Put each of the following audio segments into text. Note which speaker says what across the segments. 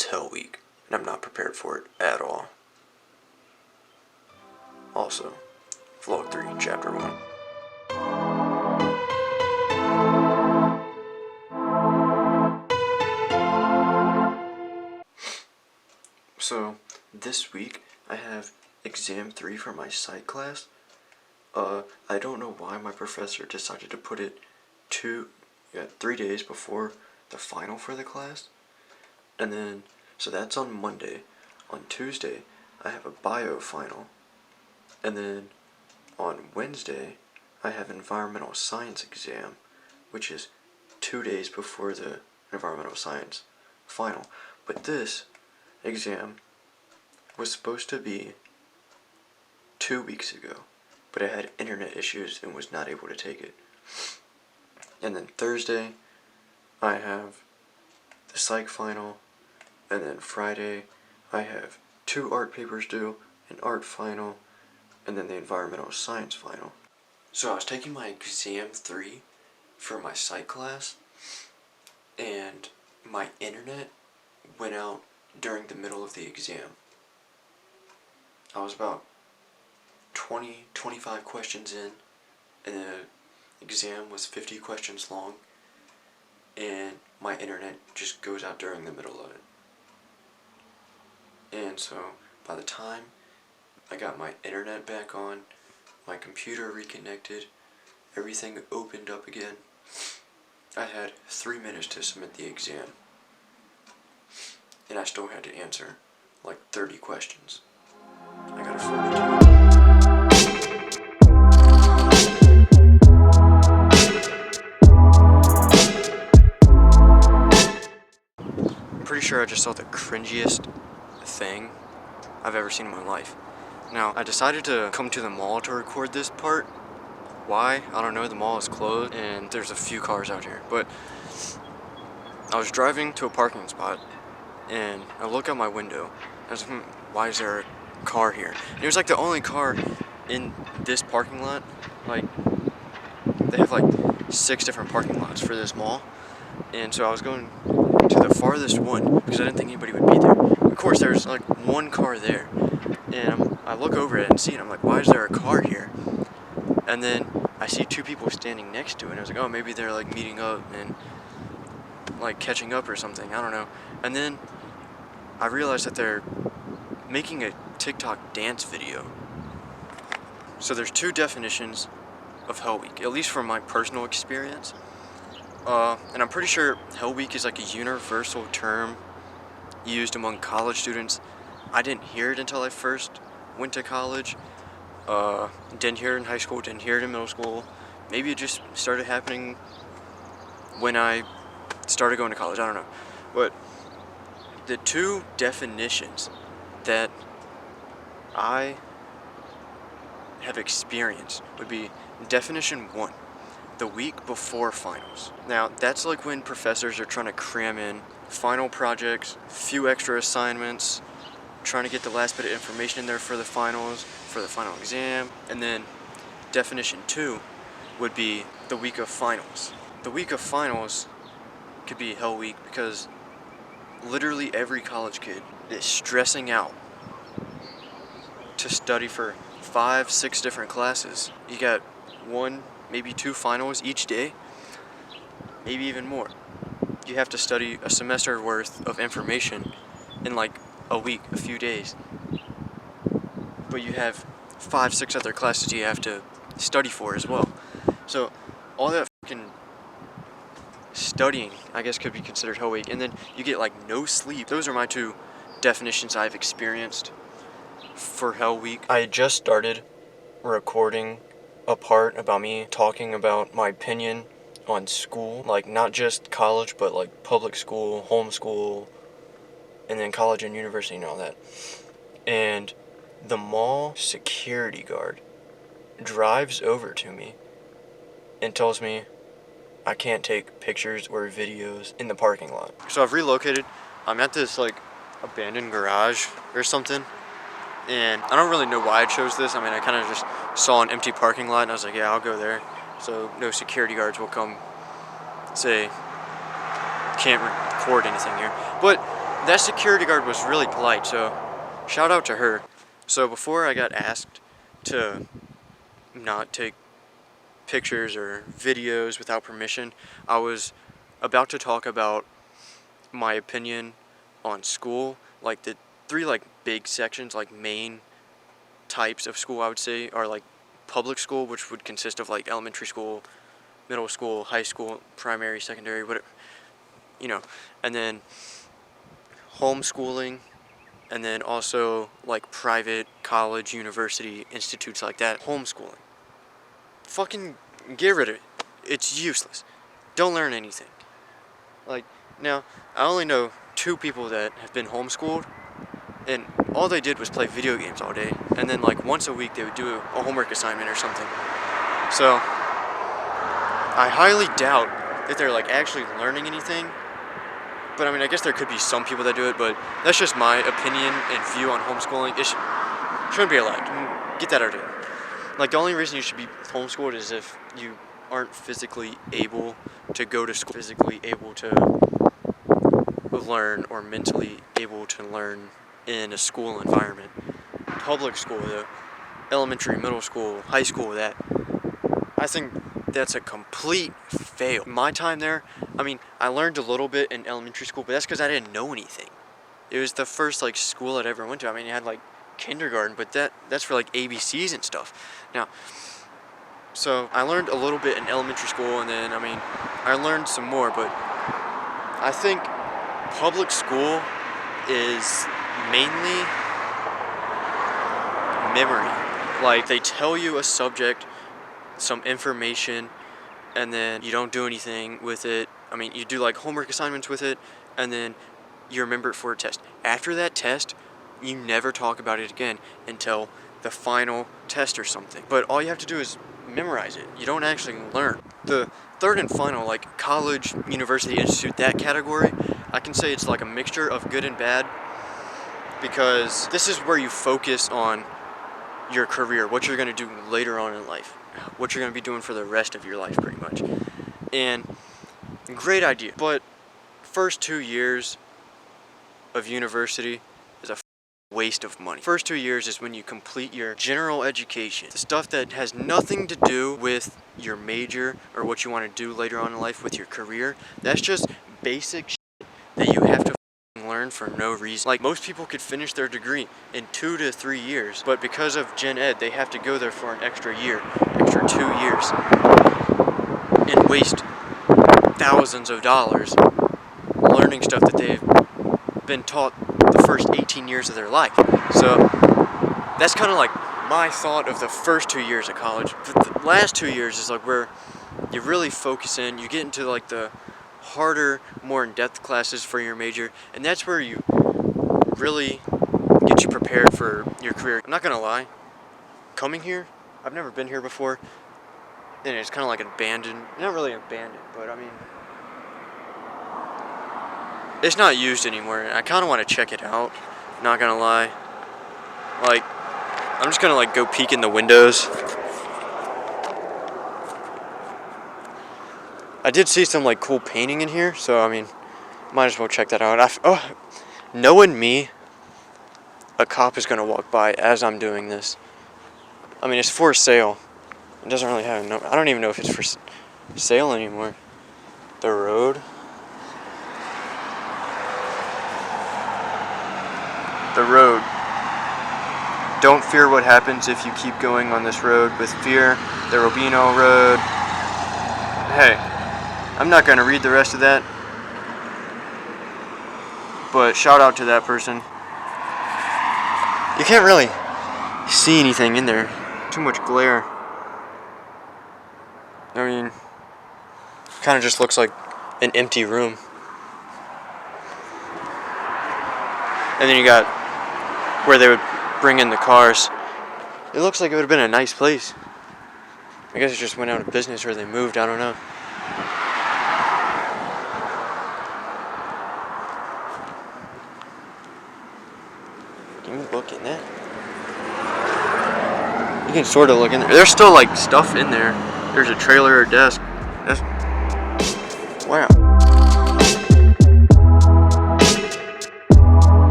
Speaker 1: It's Hell Week, and I'm not prepared for it at all. Also, Vlog 3, Chapter 1. So, this week, I have Exam 3 for my psych class. I don't know why my professor decided to put it 3 days before the final for the class. And then, so that's on Monday. On Tuesday, I have a bio final. And then, on Wednesday, I have environmental science exam, which is 2 days before the environmental science final. But this exam was supposed to be 2 weeks ago, but I had internet issues and was not able to take it. And then Thursday, I have the psych final, and then Friday, I have 2 art papers due, an art final, and then the environmental science final. So I was taking my Exam 3 for my psych class, and my internet went out during the middle of the exam. I was about 25 questions in, and the exam was 50 questions long, and my internet just goes out during the middle of it. And so, by the time I got my internet back on, my computer reconnected, everything opened up again, I had 3 minutes to submit the exam. And I still had to answer like 30 questions. I got a 42. I'm pretty sure I just saw the cringiest thing I've ever seen in my life. Now, I decided to come to the mall to record this part. Why? I don't know, the mall is closed and there's a few cars out here. But I was driving to a parking spot and I look out my window. I was like, why is there a car here? And it was like the only car in this parking lot. Like, they have like 6 different parking lots for this mall. And so I was going to the farthest one because I didn't think anybody would be there. Of course, there's like one car there. And I look over it and see it. I'm like, why is there a car here? And then I see 2 people standing next to it. And I was like, oh, maybe they're like meeting up and like catching up or something. I don't know. And then I realized that they're making a TikTok dance video. So there's 2 definitions of Hell Week, at least from my personal experience. And I'm pretty sure Hell Week is like a universal term used among college students. I didn't hear it until I first went to college. Didn't hear it in high school, didn't hear it in middle school. Maybe it just started happening when I started going to college, I don't know. But the 2 definitions that I have experienced would be definition 1, the week before finals. Now, that's like when professors are trying to cram in final projects, few extra assignments, trying to get the last bit of information in there for the finals, for the final exam. And then definition 2 would be the week of finals. The week of finals could be Hell Week because literally every college kid is stressing out to study for 5-6 different classes. You got 1, maybe 2 finals each day, maybe even more. You have to study a semester worth of information in like a week, a few days. But you have 5-6 other classes you have to study for as well. So all that fucking studying, I guess, could be considered Hell Week. And then you get like no sleep. Those are my 2 definitions I've experienced for Hell Week. I had just started recording a part about me talking about my opinion on school, like not just college, but like public school, homeschool, and then college and university and all that. And the mall security guard drives over to me and tells me I can't take pictures or videos in the parking lot. So I've relocated. I'm at this like abandoned garage or something. And I don't really know why I chose this. I mean, I kind of just saw an empty parking lot and I was like, yeah, I'll go there. So no security guards will come say, can't record anything here. But that security guard was really polite, so shout out to her. So before I got asked to not take pictures or videos without permission, I was about to talk about my opinion on school, like the three like big sections, like main types of school I would say are like public school, which would consist of like elementary school, middle school, high school, primary, secondary, whatever, you know, and then homeschooling, and then also like private college, university, institutes like that. Homeschooling. Fucking get rid of it. It's useless. Don't learn anything. Like, now, I only know 2 people that have been homeschooled, and all they did was play video games all day, and then like once a week they would do a homework assignment or something. So, I highly doubt that they're like actually learning anything. But I mean, I guess there could be some people that do it, but that's just my opinion and view on homeschooling. It shouldn't be allowed. Get that out of here. Like, the only reason you should be homeschooled is if you aren't physically able to go to school, physically able to learn, or mentally able to learn in a school environment. Public school, though, elementary, middle school, high school, that, I think that's a complete fail. My time there, I mean, I learned a little bit in elementary school, but that's because I didn't know anything. It was the first like school I'd ever went to. I mean, it had like kindergarten, but that's for like ABCs and stuff. Now, so I learned a little bit in elementary school, and then, I mean, I learned some more, but I think public school is mainly memory. Like, they tell you a subject, some information, and then you don't do anything with it. I mean, you do like homework assignments with it, and then you remember it for a test. After that test, you never talk about it again until the final test or something. But all you have to do is memorize it. You don't actually learn. The third and final, like college, university, institute, that category, I can say it's like a mixture of good and bad, because this is where you focus on your career, what you're going to do later on in life, what you're going to be doing for the rest of your life, pretty much. And great idea, but first 2 years of university is a waste of money. First 2 years is when you complete your general education, the stuff that has nothing to do with your major or what you want to do later on in life with your career. That's just basic shit that you have to learn for no reason. Like, most people could finish their degree in 2 to 3 years, but because of Gen Ed, they have to go there for an extra year, extra 2 years, and waste thousands of dollars learning stuff that they've been taught the first 18 years of their life. So that's kind of like my thought of the first 2 years of college. But the last 2 years is like where you really focus in, you get into like the harder, more in-depth classes for your major, and that's where you really get you prepared for your career. I'm not gonna lie, coming here, I've never been here before, and it's kind of like abandoned, not really abandoned, but I mean, it's not used anymore, and I kind of want to check it out, not gonna lie. Like, I'm just gonna like go peek in the windows. I did see some like cool painting in here, so I mean, might as well check that out. Knowing me, a cop is gonna walk by as I'm doing this. I mean, it's for sale. It doesn't really have a number. I don't even know if it's for sale anymore. The road. The road. Don't fear what happens if you keep going on this road with fear. The Robino Road. Hey, I'm not gonna read the rest of that, but shout out to that person. You can't really see anything in there. Too much glare. I mean, kind of just looks like an empty room. And then you got where they would bring in the cars. It looks like it would have been a nice place. I guess it just went out of business, or they moved, I don't know. Can you look in there? You can sort of look in there. There's still like stuff in there. There's a trailer or desk. Wow.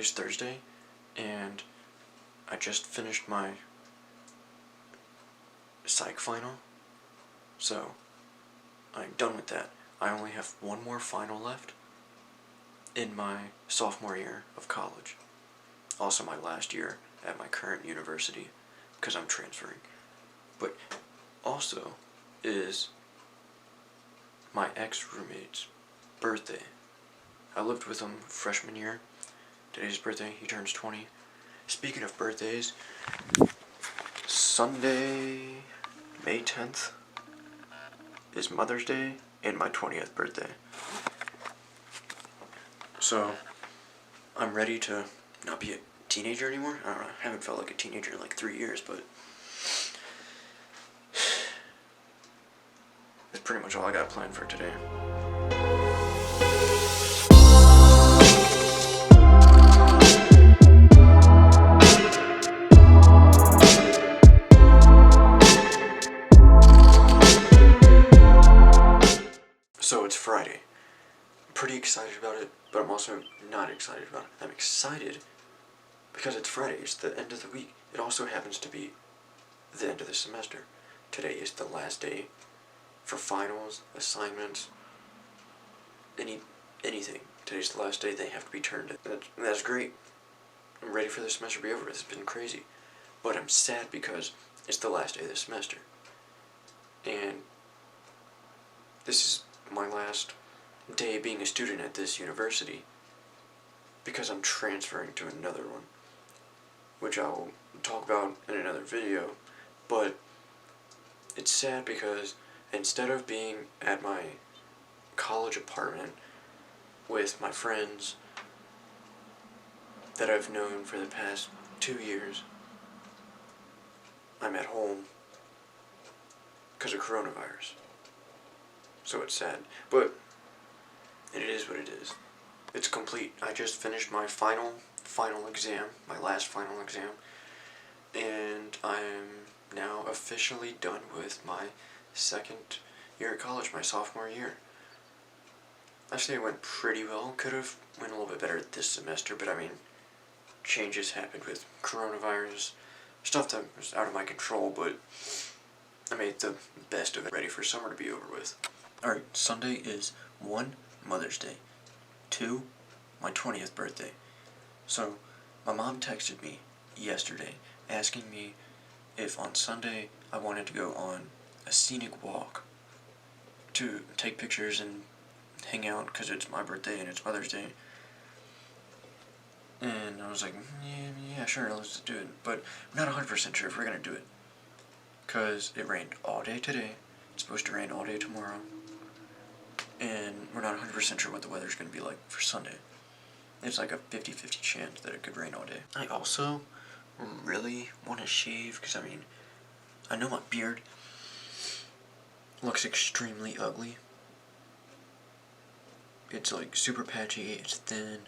Speaker 1: today's Thursday, and I just finished my psych final, so I'm done with that. I only have one more final left in my sophomore year of college. Also my last year at my current university, because I'm transferring. But also is my ex-roommate's birthday. I lived with him freshman year. Today's his birthday, he turns 20. Speaking of birthdays, Sunday, May 10th is Mother's Day and my 20th birthday. So, I'm ready to not be a teenager anymore. I don't know, I haven't felt like a teenager in like 3 years, but that's pretty much all I got planned for today. So it's Friday. I'm pretty excited about it, but I'm also not excited about it. I'm excited because it's Friday, it's the end of the week. It also happens to be the end of the semester. Today is the last day for finals, assignments, anything. Today's the last day they have to be turned in. That's great. I'm ready for the semester to be over with. It's been crazy. But I'm sad because it's the last day of the semester. And this is my last day being a student at this university because I'm transferring to another one, which I'll talk about in another video. But it's sad because instead of being at my college apartment with my friends that I've known for the past 2 years, I'm at home because of coronavirus. So it's sad, but it is what it is. It's complete. I just finished my final exam, my last final exam, and I'm now officially done with my second year at college, my sophomore year. I say it went pretty well. Could have went a little bit better this semester, but I mean, changes happened with coronavirus, stuff that was out of my control, but I made the best of it, ready for summer to be over with. Alright, Sunday is 1, Mother's Day, 2, my 20th birthday. So, my mom texted me yesterday asking me if on Sunday I wanted to go on a scenic walk to take pictures and hang out because it's my birthday and it's Mother's Day. And I was like, yeah, sure, let's do it. But I'm not 100% sure if we're going to do it because it rained all day today. It's supposed to rain all day tomorrow. And we're not 100% sure what the weather's going to be like for Sunday. It's like a 50-50 chance that it could rain all day. I also really want to shave because, I mean, I know my beard looks extremely ugly. It's like super patchy, it's thin.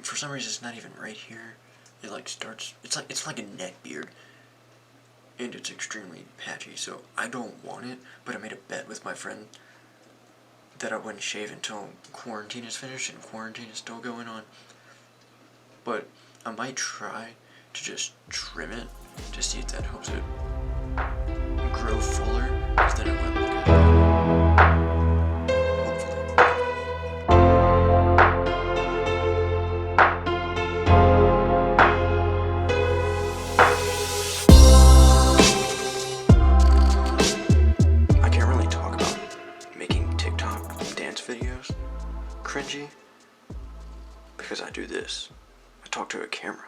Speaker 1: For some reason it's not even right here. It like starts, it's like a neck beard. And it's extremely patchy, so I don't want it, but I made a bet with my friend that I wouldn't shave until quarantine is finished, and quarantine is still going on. But I might try to just trim it to see if that helps it grow fuller, because then it won't look at all. I can't really talk about making TikTok dance videos cringy because I do this. I talk to a camera.